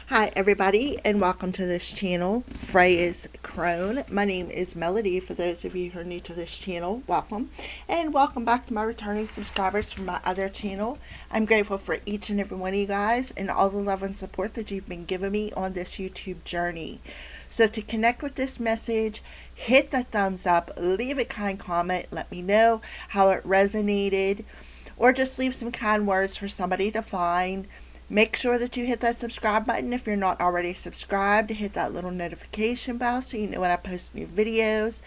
Hi everybody and welcome to this channel, Freya's Crone. My name is Melody. For those of you who are new to this channel, welcome. And welcome back to my returning subscribers from my other channel. I'm grateful for each and every one of you guys and all the love and support that you've been giving me on this YouTube journey. So to connect with this message, hit the thumbs up, leave a kind comment, let me know how it resonated, or just leave some kind words for somebody to find. Make sure that you hit that subscribe button if you're not already subscribed. Hit that little notification bell so you know when I post new videos.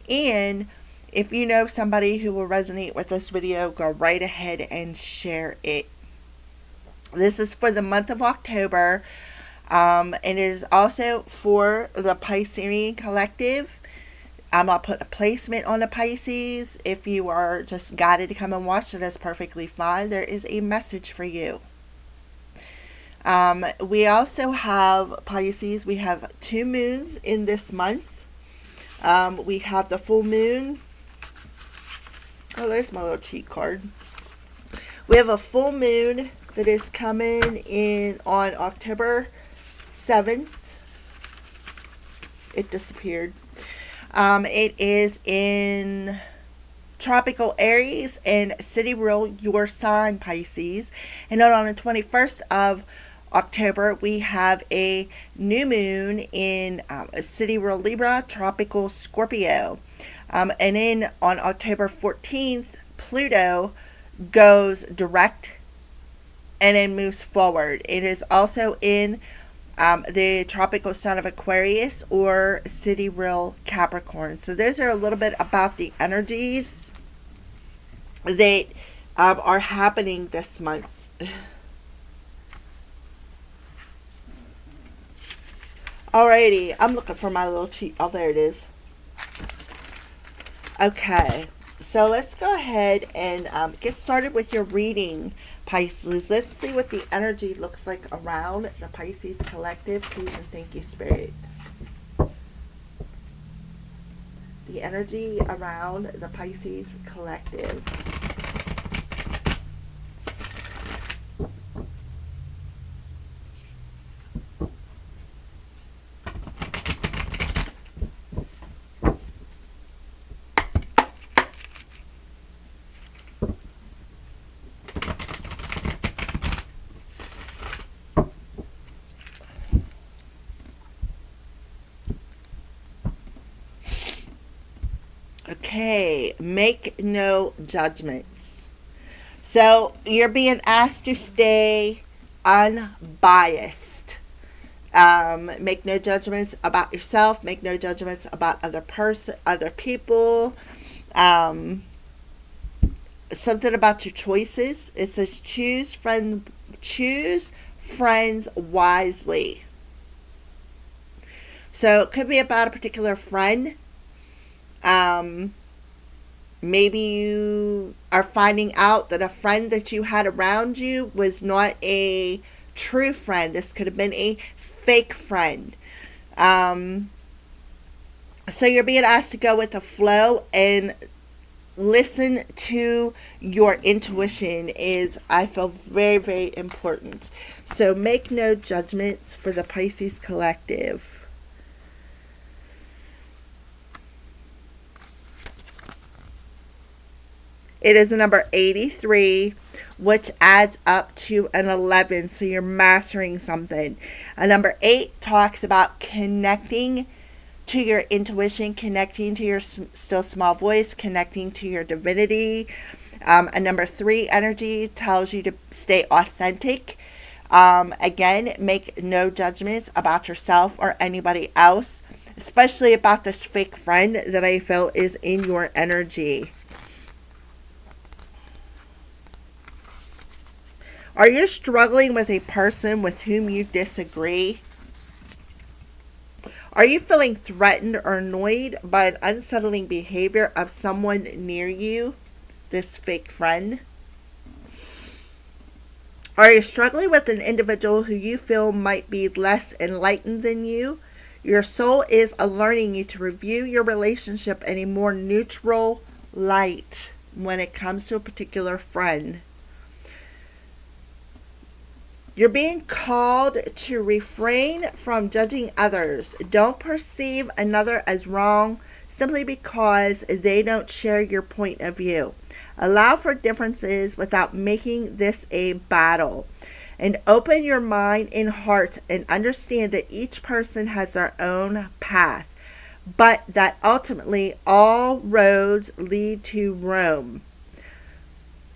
And if you know somebody who will resonate with this video, go right ahead and share it. This is for the month of October. And it is also for the Piscean Collective. I'll put a placement on the Pisces. If you are just guided to come and watch it, that's perfectly fine. There is a message for you. We also have Pisces. We have 2 moons in this month. We have the full moon. Oh, there's my little cheat card. We have a full moon that is coming in on October 7th. It disappeared. It is in tropical Aries and sidereal your sign, Pisces. And then on the 21st of October, we have a new moon in sidereal Libra, tropical Scorpio. And then on October 14th, Pluto goes direct and then moves forward. It is also in the tropical sign of Aquarius or sidereal Capricorn. So those are a little bit about the energies that are happening this month. Alrighty, I'm looking for my little cheat. Oh, there it is. Okay, so let's go ahead and get started with your reading, Pisces. Let's see what the energy looks like around the Pisces Collective. Please and thank you, Spirit. The energy around the Pisces Collective. Okay, make no judgments. So you're being asked to stay unbiased. Make no judgments about yourself. Make no judgments about other people. Something about your choices. It says choose friends wisely. So it could be about a particular friend. Maybe you are finding out that a friend that you had around you was not a true friend. This could have been a fake friend. So you're being asked to go with the flow and listen to your intuition I feel very, very important. So make no judgments for the Pisces Collective. It is a number 83, which adds up to an 11. So you're mastering something. A number 8 talks about connecting to your intuition, connecting to your still small voice, connecting to your divinity. A number 3 energy tells you to stay authentic. Again, make no judgments about yourself or anybody else, especially about this fake friend that I feel is in your energy. Are you struggling with a person with whom you disagree? Are you feeling threatened or annoyed by an unsettling behavior of someone near you, this fake friend? Are you struggling with an individual who you feel might be less enlightened than you? Your soul is alerting you to review your relationship in a more neutral light when it comes to a particular friend. You're being called to refrain from judging others. Don't perceive another as wrong simply because they don't share your point of view. Allow for differences without making this a battle. And open your mind and heart and understand that each person has their own path, but that ultimately all roads lead to Rome.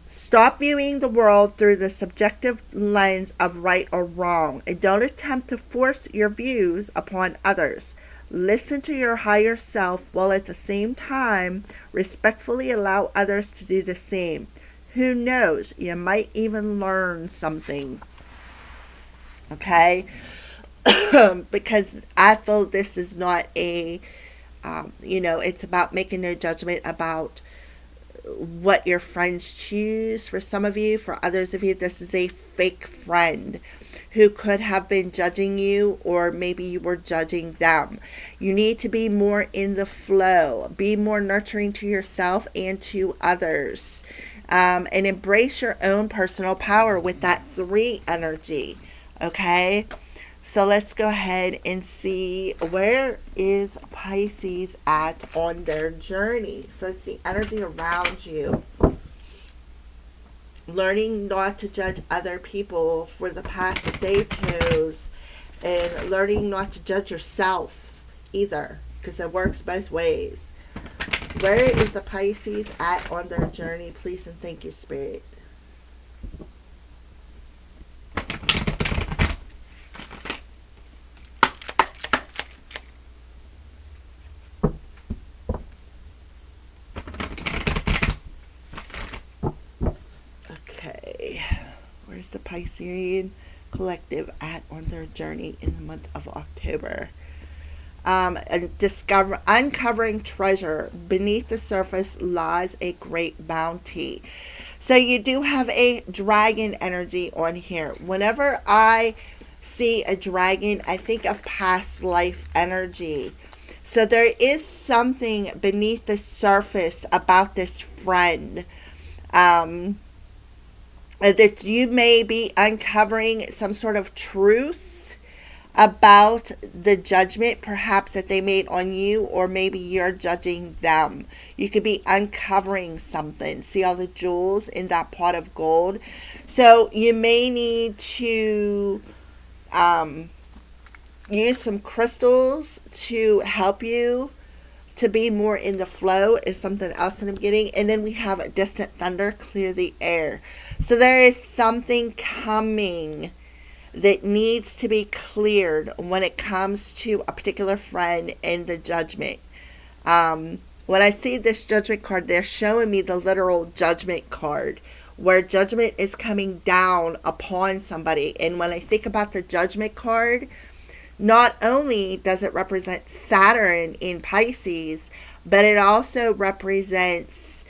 Stop viewing the world through the subjective lens of right or wrong, and don't attempt to force your views upon others. Listen to your higher self while at the same time respectfully allow others to do the same. Who knows, you might even learn something. Okay? Because I feel this is not a, it's about making no judgment about what your friends choose. For some of you, for others of you, this is a fake friend who could have been judging you, or maybe you were judging them. You need to be more in the flow, be more nurturing to yourself and to others, and embrace your own personal power with that 3 energy. Okay, so let's go ahead and see, where is Pisces at on their journey. So it's the energy around you. Learning not to judge other people for the path that they chose, and learning not to judge yourself either, because it works both ways. Where is the Pisces at on their journey? Please and thank you, Spirit. Where's the Piscean collective at on their journey in the month of October? Uncovering treasure. Beneath the surface lies a great bounty. So you do have a dragon energy on here. Whenever I see a dragon, I think of past life energy. So there is something beneath the surface about this friend. That you may be uncovering some sort of truth about the judgment perhaps that they made on you, or maybe you're judging them. You could be uncovering something. See all the jewels in that pot of gold? So you may need to use some crystals to help you to be more in the flow, is something else that I'm getting. And then we have a distant thunder, clear the air. So there is something coming that needs to be cleared when it comes to a particular friend and the judgment. When I see this judgment card, they're showing me the literal judgment card, where judgment is coming down upon somebody. And when I think about the judgment card, not only does it represent Saturn in Pisces, but it also represents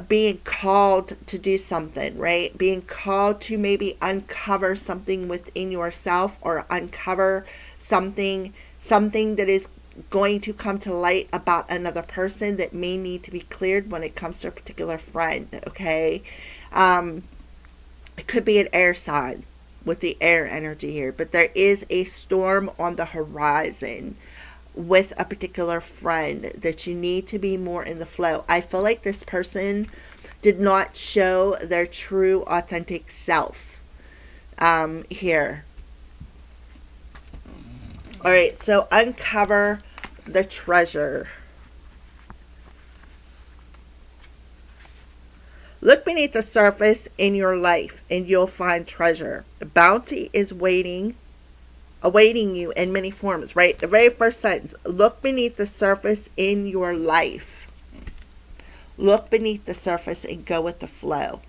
being called to do something, right? Being called to maybe uncover something within yourself, or uncover something that is going to come to light about another person that may need to be cleared when it comes to a particular friend, okay? It could be an air sign with the air energy here, but there is a storm on the horizon with a particular friend that you need to be more in the flow. I feel like this person did not show their true authentic self here. All right, so uncover the treasure. Look beneath the surface in your life and you'll find treasure. The bounty is awaiting you in many forms, right? The very first sentence, look beneath the surface in your life. Look beneath the surface and go with the flow.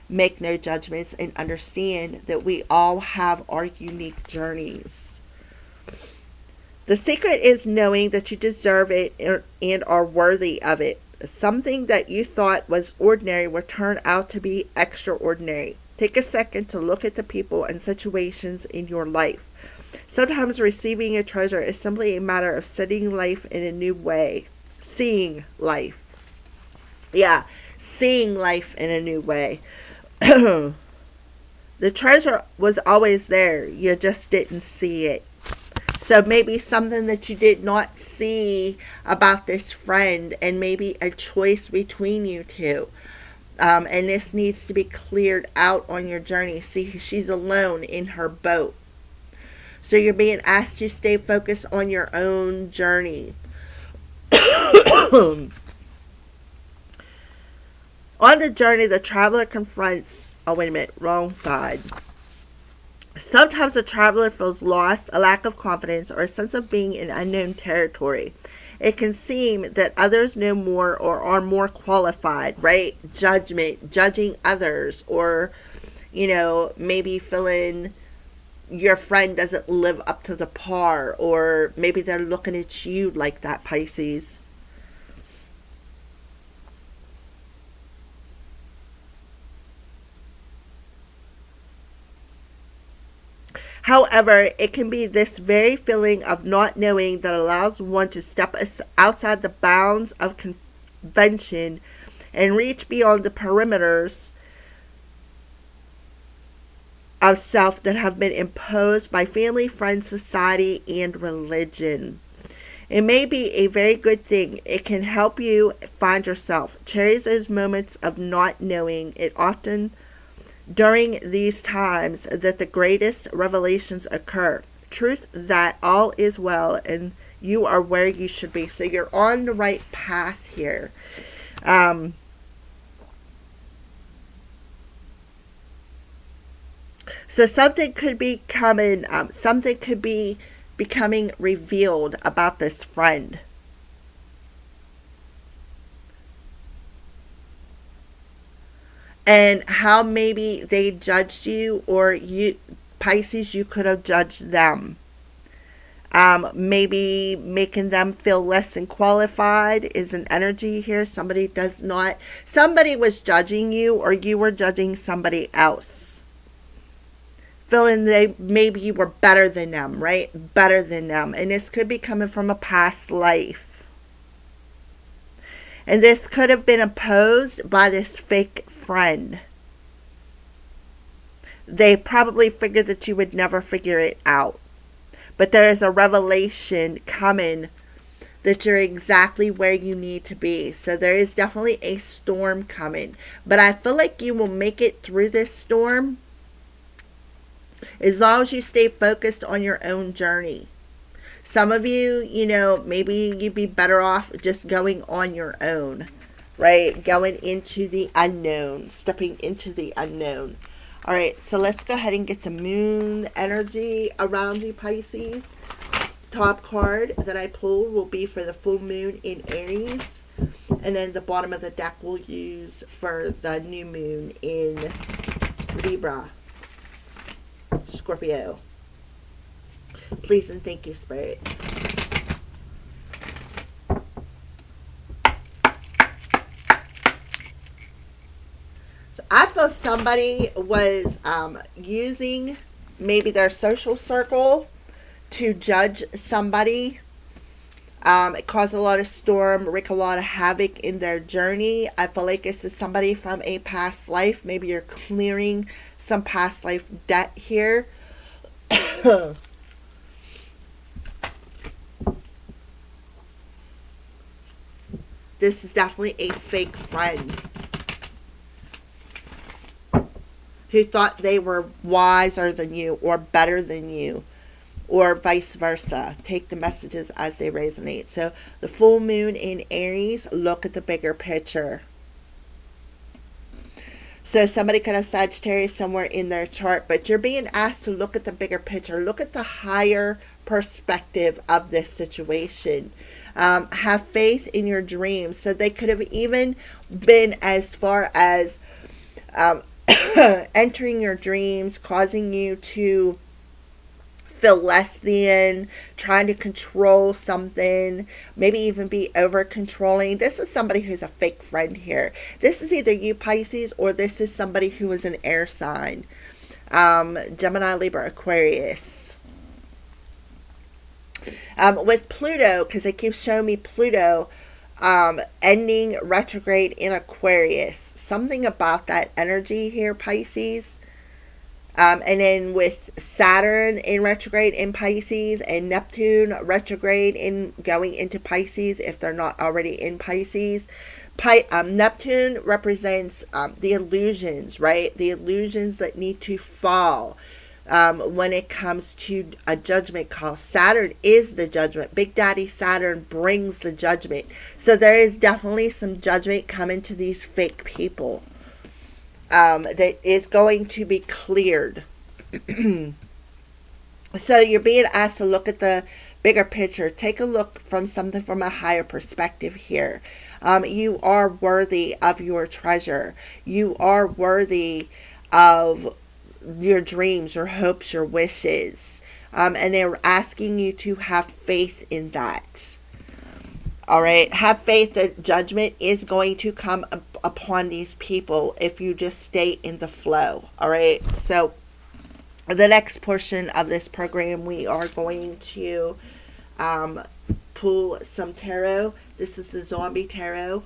Make no judgments and understand that we all have our unique journeys. The secret is knowing that you deserve it and are worthy of it. Something that you thought was ordinary will turn out to be extraordinary. Take a second to look at the people and situations in your life. Sometimes receiving a treasure is simply a matter of seeing life in a new way. Seeing life. Yeah, seeing life in a new way. The treasure was always there. You just didn't see it. So maybe something that you did not see about this friend, and maybe a choice between you two. And this needs to be cleared out on your journey. See, she's alone in her boat. So you're being asked to stay focused on your own journey. On the journey, the traveler confronts, oh, wait a minute, wrong side. Sometimes a traveler feels lost, a lack of confidence, or a sense of being in unknown territory. It can seem that others know more or are more qualified, right? Judgment, judging others, or, maybe feeling your friend doesn't live up to the par, or maybe they're looking at you like that, Pisces. However, it can be this very feeling of not knowing that allows one to step outside the bounds of convention and reach beyond the perimeters of self that have been imposed by family, friends, society, and religion. It may be a very good thing. It can help you find yourself. Cherish those moments of not knowing. It often during these times that the greatest revelations occur. Truth that all is well and you are where you should be. So you're on the right path here. So something could be coming, something could be becoming revealed about this friend. And how maybe they judged you, or you, Pisces, you could have judged them. Maybe making them feel less than qualified is an energy here. Somebody was judging you, or you were judging somebody else. Feeling maybe you were better than them, right? Better than them. And this could be coming from a past life. And this could have been imposed by this fake friend. They probably figured that you would never figure it out. But there is a revelation coming that you're exactly where you need to be. So there is definitely a storm coming. But I feel like you will make it through this storm as long as you stay focused on your own journey. Some of you, maybe you'd be better off just going on your own, right? Going into the unknown, stepping into the unknown. All right, so let's go ahead and get the moon energy around you, Pisces. Top card that I pulled will be for the full moon in Aries. And then the bottom of the deck we'll use for the new moon in Libra, Scorpio. Please and thank you, Spirit. So I feel somebody was using maybe their social circle to judge somebody. It caused a lot of storm, wreak a lot of havoc in their journey. I feel like this is somebody from a past life. Maybe you're clearing some past life debt here. This is definitely a fake friend who thought they were wiser than you or better than you, or vice versa. Take the messages as they resonate. So the full moon in Aries, look at the bigger picture. So somebody could have Sagittarius somewhere in their chart, but you're being asked to look at the bigger picture. Look at the higher perspective of this situation. Have faith in your dreams. So they could have even been as far as entering your dreams, causing you to feel less than, trying to control something, maybe even be over controlling. This is somebody who's a fake friend here. This is either you, Pisces, or this is somebody who is an air sign. Gemini, Libra, Aquarius. With Pluto, because it keeps showing me Pluto ending retrograde in Aquarius. Something about that energy here, Pisces. And then with Saturn in retrograde in Pisces and Neptune retrograde in going into Pisces, if they're not already in Pisces, Neptune represents the illusions, right? The illusions that need to fall when it comes to a judgment call. Saturn is the judgment. Big Daddy Saturn brings the judgment. So there is definitely some judgment coming to these fake people that is going to be cleared. So you're being asked to look at the bigger picture. Take a look from something from a higher perspective here. You are worthy of your treasure. You are worthy of your dreams, your hopes, your wishes. And they're asking you to have faith in that. All right. Have faith that judgment is going to come upon these people if you just stay in the flow. All right. So the next portion of this program, we are going to pull some tarot. This is the Zombie Tarot.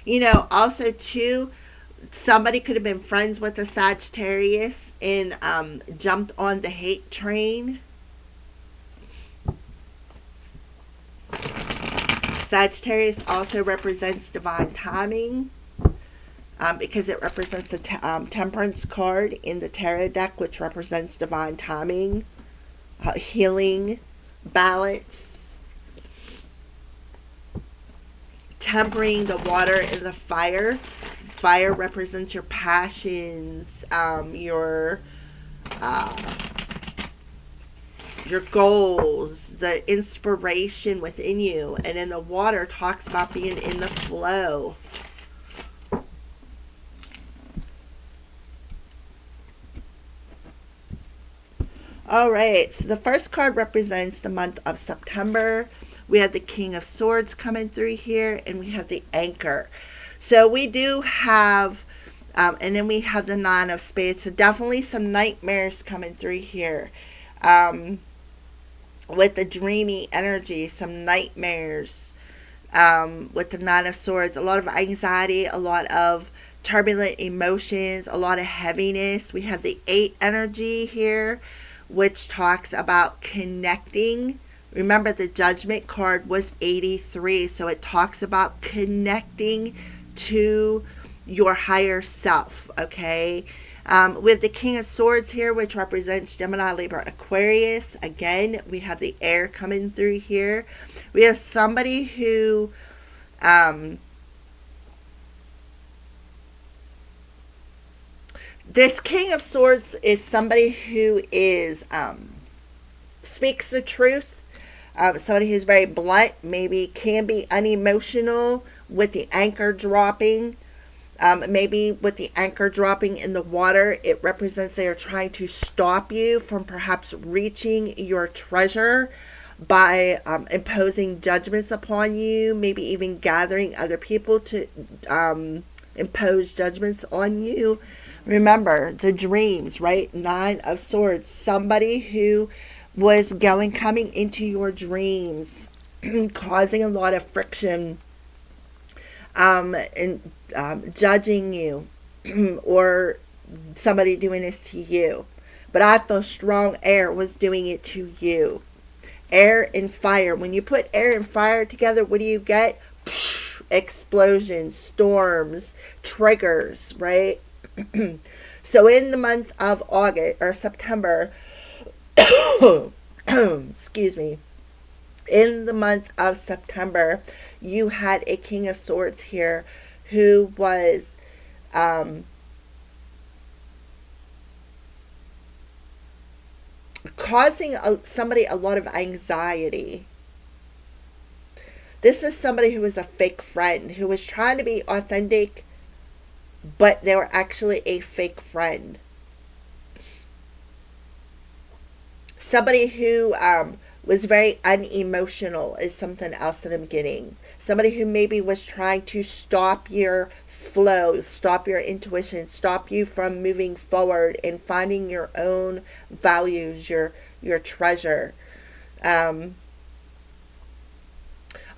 You know, also too, somebody could have been friends with a Sagittarius and jumped on the hate train. Sagittarius also represents divine timing because it represents the Temperance card in the tarot deck, which represents divine timing, healing, balance, tempering the water and the fire. Fire represents your passions, your goals, the inspiration within you. And then the water talks about being in the flow. All right, so the first card represents the month of September. We have the King of Swords coming through here, and we have the Anchor. So we do have, and then we have the Nine of Spades. So definitely some nightmares coming through here. With the dreamy energy, some nightmares. With the Nine of Swords, a lot of anxiety, a lot of turbulent emotions, a lot of heaviness. We have the 8 energy here, which talks about connecting. Remember, the Judgment card was 83, so it talks about connecting to your higher self, okay? With the King of Swords here, which represents Gemini, Libra, Aquarius. Again, we have the air coming through here. We have somebody who this King of Swords is somebody who is speaks the truth. Somebody who's very blunt, maybe can be unemotional with the anchor dropping. Maybe with the anchor dropping in the water, it represents they are trying to stop you from perhaps reaching your treasure by imposing judgments upon you, maybe even gathering other people to impose judgments on you. Remember the dreams, right? 9 of Swords. Somebody who was coming into your dreams, causing a lot of friction, and judging you, or somebody doing this to you. But I feel strong air was doing it to you. Air and fire. When you put air and fire together, what do you get? Explosions, storms, triggers, right? So in the month of August or September, excuse me, in the month of September, you had a King of Swords here who was causing somebody a lot of anxiety. This is somebody who is a fake friend, who was trying to be authentic, but they were actually a fake friend. Somebody who was very unemotional is something else that I'm getting. Somebody who maybe was trying to stop your flow, stop your intuition, stop you from moving forward and finding your own values, your your treasure. Um,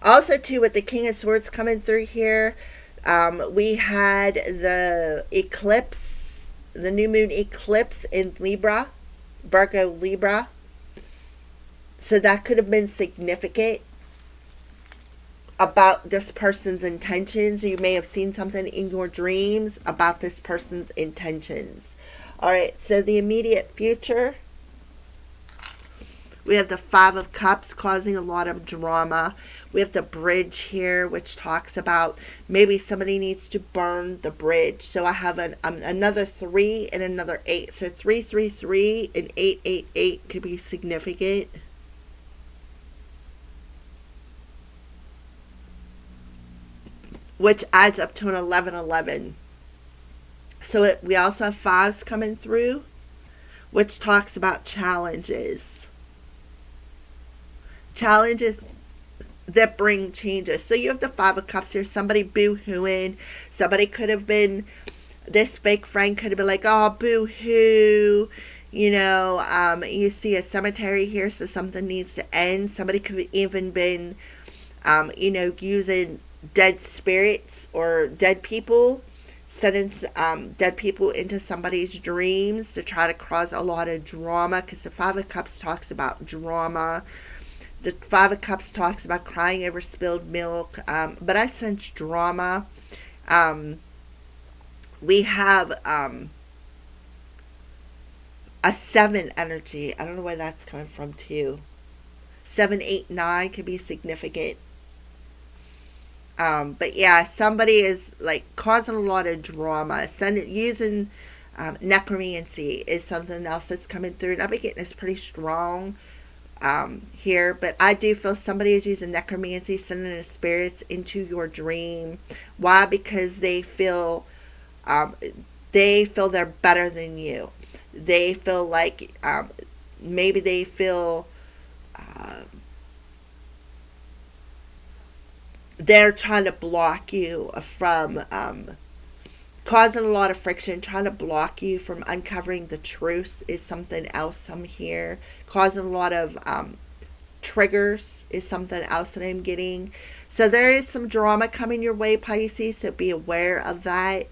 Also, too, with the King of Swords coming through here, we had the eclipse, the new moon eclipse in Libra, Virgo Libra. So that could have been significant about this person's intentions. You may have seen something in your dreams about this person's intentions. All right, so the immediate future, we have the Five of Cups causing a lot of drama. We have the bridge here, which talks about maybe somebody needs to burn the bridge. So I have another 3 and another 8. So 333 and 888 could be significant. Which adds up to an 1111. So we also have 5s coming through, which talks about challenges. Challenges that bring changes. So you have the Five of Cups here. Somebody boo-hooing. Somebody could have been, this fake friend could have been like, oh, boo-hoo. You see a cemetery here, so something needs to end. Somebody could have even been, using dead spirits or dead people, sending dead people into somebody's dreams to try to cause a lot of drama, because the Five of Cups talks about drama. The Five of Cups talks about crying over spilled milk, but I sense drama. We have a 7 energy. I don't know where that's coming from too. 7, 8, 9 could be significant. But yeah, somebody is like causing a lot of drama. Using necromancy is something else that's coming through. And I've been getting this pretty strong here, but I do feel somebody is using necromancy, sending the spirits into your dream. Why? Because they feel they're better than you. They feel like maybe they feel they're trying to block you from causing a lot of friction, trying to block you from uncovering the truth is something else I'm here. Causing a lot of triggers is something else that I'm getting. So there is some drama coming your way, Pisces, so be aware of that.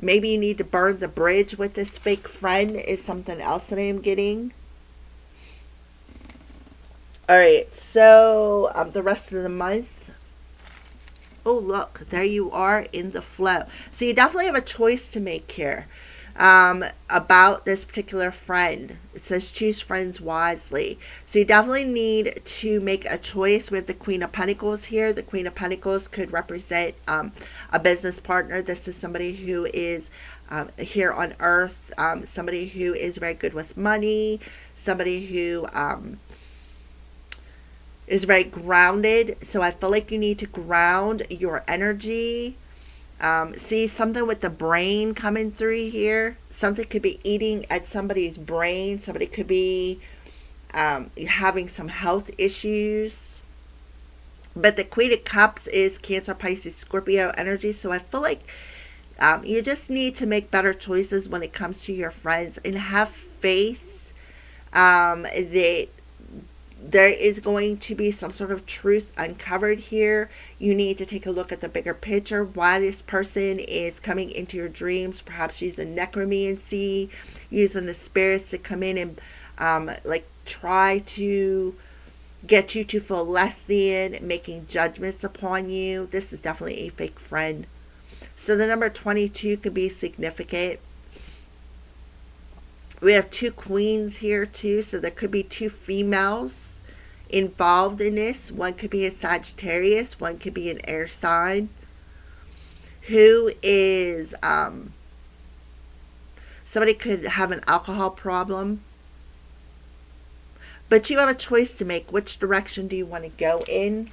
Maybe you need to burn the bridge with this fake friend is something else that I'm getting. Alright, so the rest of the month. Oh, look, there you are in the flow. So you definitely have a choice to make here about this particular friend. It says choose friends wisely. So you definitely need to make a choice. We have the Queen of Pentacles here. The Queen of Pentacles could represent a business partner. This is somebody who is here on earth, somebody who is very good with money, somebody who is very grounded. So I feel like you need to ground your energy. See something with the brain coming through here. Something could be eating at somebody's brain. Somebody could be having some health issues. But the Queen of Cups is Cancer, Pisces, Scorpio energy. So I feel like you just need to make better choices when it comes to your friends and have faith that there is going to be some sort of truth uncovered here. You need to take a look at the bigger picture, why this person is coming into your dreams, perhaps using necromancy, using the spirits to come in and try to get you to feel less than, making judgments upon you. This is definitely a fake friend. So the number 22 could be significant. We have 2 queens here too, so there could be 2 females involved in this. One could be a Sagittarius, one could be an air sign, who is somebody could have an alcohol problem. But you have a choice to make. Which direction do you want to go in?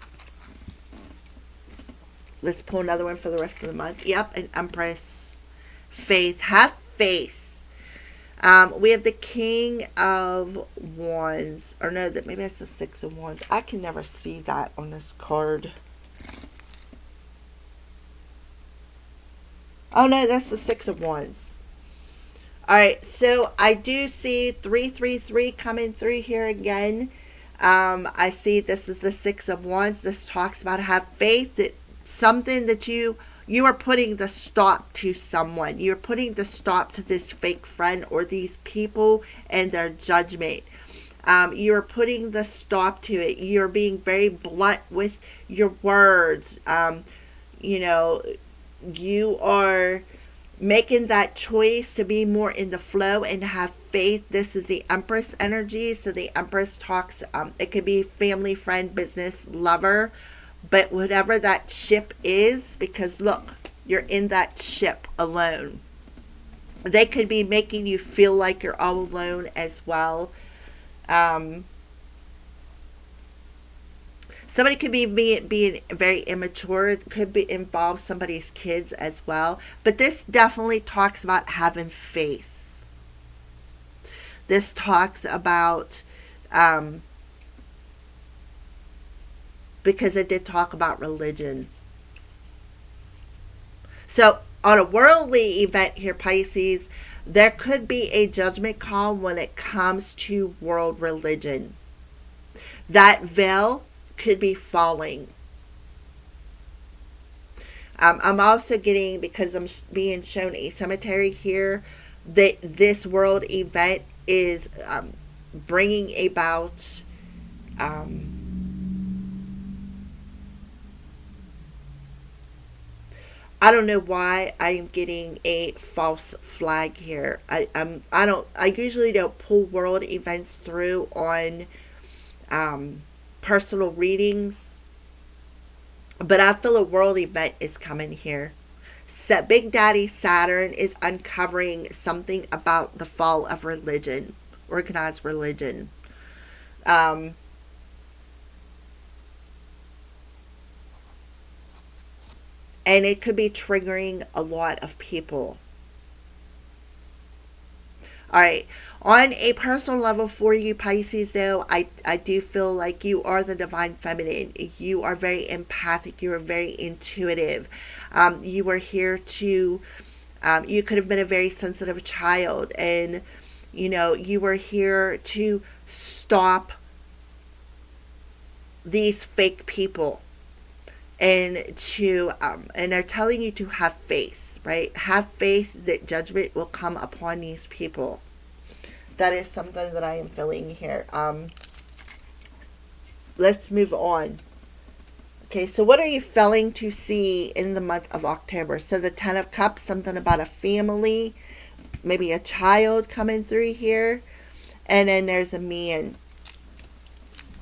Let's pull another one for the rest of the month. Yep, an Empress. Faith. Have faith. We have the King of Wands. Or no, maybe that's the Six of Wands. I can never see that on this card. Oh no, that's the Six of Wands. All right, so I do see 333 coming through here again. I see this is the Six of Wands. This talks about have faith that something that you are putting the stop to someone. You're putting the stop to this fake friend or these people and their judgment. You're putting the stop to it. You're being very blunt with your words. You know, you are making that choice to be more in the flow and have faith. This is the Empress energy. So the Empress talks, it could be family, friend, business, lover, but whatever that ship is, because look, you're in that ship alone. They could be making you feel like you're all alone as well. Um, Somebody could be being very immature. It could be involve somebody's kids as well. But this definitely talks about having faith. This talks about, because it did talk about religion. So on a worldly event here, Pisces, there could be a judgment call when it comes to world religion. That veil could be falling. I'm also getting, because I'm being shown a cemetery here, that this world event is bringing about I don't know why I'm getting a false flag here. I usually don't pull world events through on personal readings, but I feel a world event is coming here. Big Daddy Saturn is uncovering something about the fall of religion, organized religion. Um, and it could be triggering a lot of people. All right. On a personal level for you, Pisces, though, I do feel like you are the divine feminine. You are very empathic. You are very intuitive. You are here to, you could have been a very sensitive child. And, you know, you were here to stop these fake people. And they're telling you to have faith, right? Have faith that judgment will come upon these people. That is something that I am feeling here. Let's move on. Okay, so what are you failing to see in the month of October? So the Ten of Cups, something about a family, maybe a child coming through here, and then there's a man.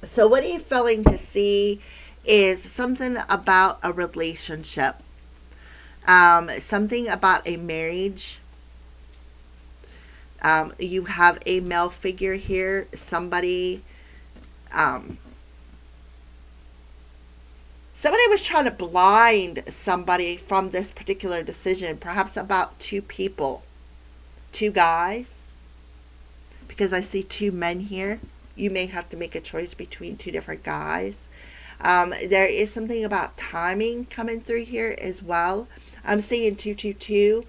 So what are you failing to see is something about a relationship, something about a marriage. You have a male figure here, somebody somebody was trying to blind somebody from this particular decision, perhaps about two people, two guys, because I see two men here. You may have to make a choice between two different guys. There is something about timing coming through here as well. I'm seeing 222.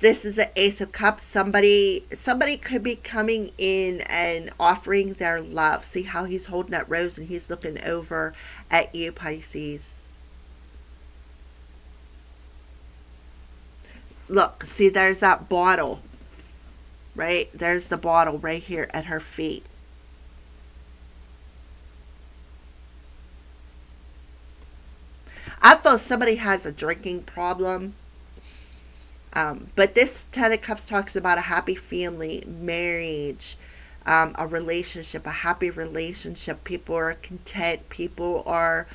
This is the Ace of Cups. Somebody could be coming in and offering their love. See how he's holding that rose and he's looking over at you, Pisces. Look, see, there's that bottle, right? There's the bottle right here at her feet. I feel somebody has a drinking problem. But this Ten of Cups talks about a happy family, marriage, a relationship, a happy relationship. People are content. People are,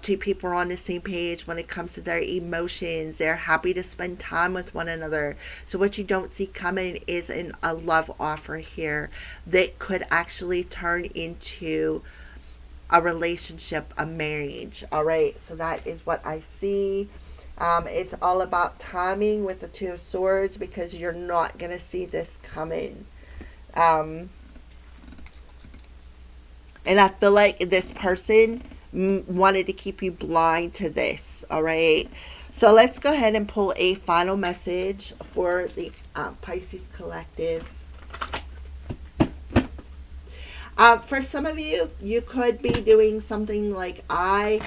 two people are on the same page when it comes to their emotions. They're happy to spend time with one another. So what you don't see coming is a love offer here that could actually turn into a relationship, a marriage. All right, so that is what I see. It's all about timing with the Two of Swords, because you're not going to see this coming. And I feel like this person wanted to keep you blind to this. All right. So let's go ahead and pull a final message for the Pisces collective. For some of you, you could be doing something like I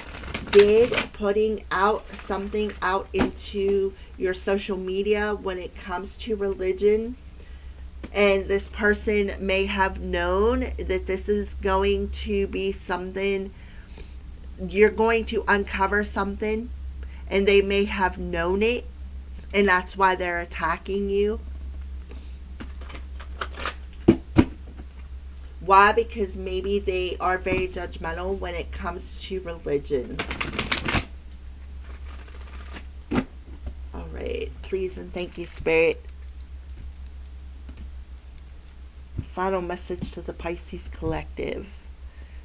did, putting out something out into your social media when it comes to religion. And this person may have known that this is going to be something, you're going to uncover something, and they may have known it, and that's why they're attacking you. Why? Because maybe they are very judgmental when it comes to religion. All right. Please and thank you, Spirit. Final message to the Pisces collective.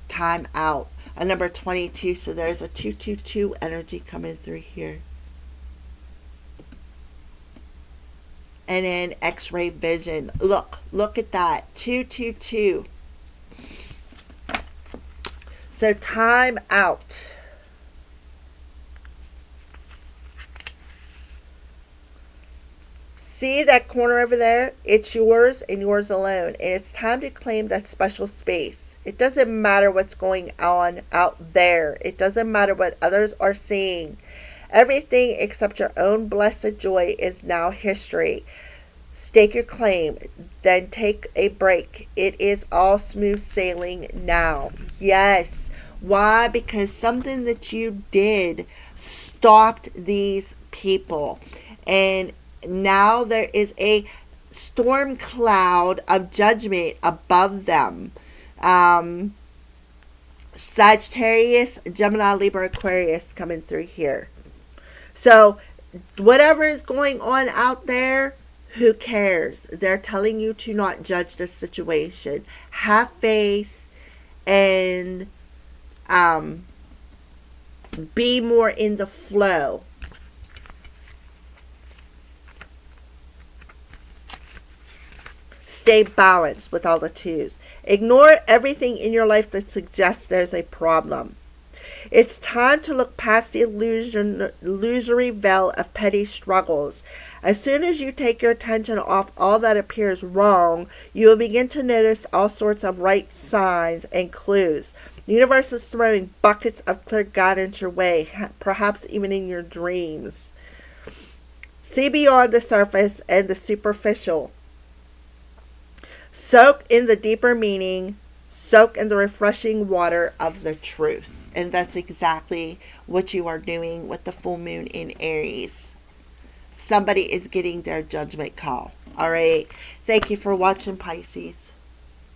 Time out. A number 22. So there's a 222 energy coming through here. And then X-ray vision. Look at that. 222. So time out. See that corner over there? It's yours and yours alone. And it's time to claim that special space. It doesn't matter what's going on out there. It doesn't matter what others are seeing. Everything except your own blessed joy is now history. Stake your claim, then take a break. It is all smooth sailing now. Yes. Why? Because something that you did stopped these people. And now there is a storm cloud of judgment above them. Sagittarius, Gemini, Libra, Aquarius coming through here. So whatever is going on out there, who cares? They're telling you to not judge the situation. Have faith and be more in the flow. Stay balanced with all the twos. Ignore everything in your life that suggests there's a problem. It's time to look past the illusory veil of petty struggles. As soon as you take your attention off all that appears wrong, you will begin to notice all sorts of right signs and clues. The universe is throwing buckets of clear guidance your way, perhaps even in your dreams. See beyond the surface and the superficial. Soak in the deeper meaning. Soak in the refreshing water of the truth. And that's exactly what you are doing with the full moon in Aries. Somebody is getting their judgment call. All right. Thank you for watching, Pisces.